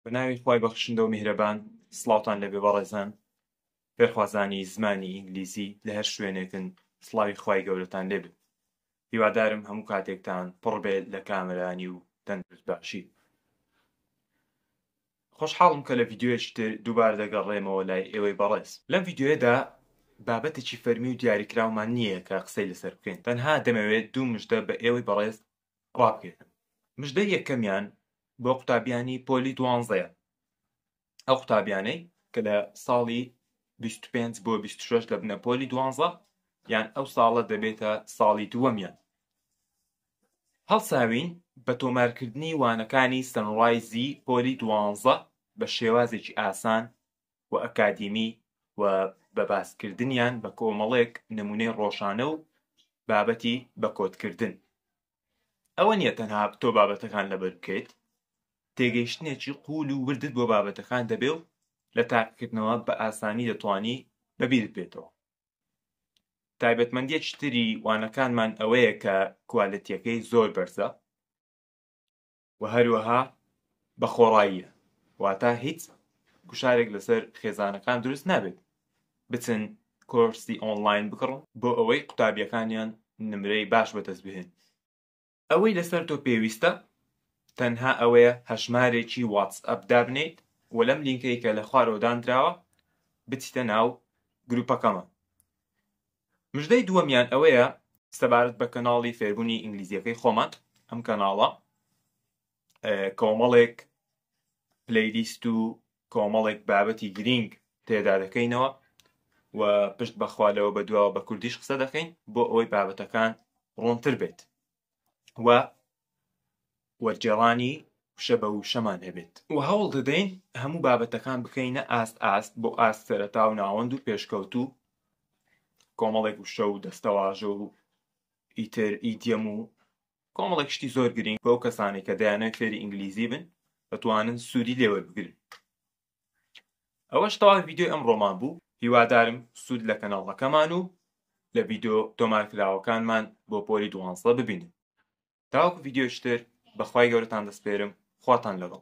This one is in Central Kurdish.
بەناوی خوای بەخشندە و میهرەبان سڵاوتان لەبێ بەڕێزان فێرخوازانی زمانی ئینگلیزی لە هەر شوێنێکن سڵاوی خوای گەورەتان لێبێ. هیوادارم هەموو کاتێکتان پڕ بێت لە کامەرانی و تەندروست باشی. خۆشحاڵم کە لە ڤیدیۆیەکی تر دووبارە دەگەڕێمەوە لای ئێوەی بەڕێز. لەم ڤیدیۆیەدا بابەتێکی فەرمی و دیاریکراومان نییە کە قسەی لەسەر بکەین، تەنها دەمەوێت دوو مژدە بە ئێوەی بەڕێز ڕابکێنم. مژدەی یەکەمیان بۆ قوتابیانی پۆلی 12 ئەو قوتابیانەی کە لە ساڵی 25 بۆ 26 دەبنە پۆلی 12 یان ئەو ساڵە دەبێتە ساڵی دووەمیان. هەڵساوین بە تۆمارکردنی وانەکانی سەنڕایزی پۆلی 12 بە شێوازێکی ئاسان و ئەکادیمی و بە باسکردنیان بە کۆمەڵێک نمونەی ڕۆژانە و بابەتی بە کۆدکردن. ئەوە نییە تەنها تۆ بابەتەکان لەبەر بکەیت، تێگەیشتنێکی قوول و وردت بۆ بابەتەکان دەبێ و لە تاقیکردنەوە بە ئاسانی دەتوانی بەبیرت بێتەوە. تایبەتمەندیەکی تری وانەکانمان ئەوەیە کە کوالەتیەکەی زۆر بەرزە و هەروەها بە خۆڕاییە، واتە هیچ گوشارێک لەسەر خێزانەکان دروست نابێت بچن کۆرسی ئۆنلاین بکڕن بۆ ئەوەی قوتابیەکانیان نمرەی باش بەدەست بهێن. ئەوەی لەسەر تۆ پێویستە تەنها ئەوەیە هەژمارێکی واتسئەپ دابنیت و لەم لینکەی کە لە خوارەوە دانراوە بچیتە ناو گروپەکەمە. مژدەی دووەمیان ئەوەیە سەبارەت بە کەناڵی فێربوونی ئینگلیزیەکەی خۆمان. ئەم کەناڵە کۆمەڵێک پلەیلیست و کۆمەڵێک بابەتی گرنگ تێدا دەکەینەوە و پشت بەخوالەوە بەدواوە بە کوردیش قسە دەکەین بۆ ئەوەی بابەتەکان ڕوونتر بێت و وەرجێڕانی وشە بە وشەمان هەبێت و هەوڵ دەدەین هەموو بابەتەکان بکەینە ئاست بۆ ئاست سەرەتا و ناوەند و پێشکەوت و کۆمەڵێک وشە و دەستەواژە و ئیتر ئیدیەم و کۆمەڵێک شتی زۆر گرنگ بۆ ئەو کەسانی کە دەیانەوێت فێری ئینگلیزی بن دەتوانن سوودی لێوە بگرن. ئەوەش تەواوی ڤیدیۆ ئەمڕۆمان بوو. هیوادارم سوود لە کەناڵەکەمان و لە ڤیدیۆ تۆمارکراوەکانمان بۆ پۆلی 12 ببینن. تاوەکو ڤیدیۆشتر بەخوای گەورەتان دەسپێرم. خواتان لەگەڵ.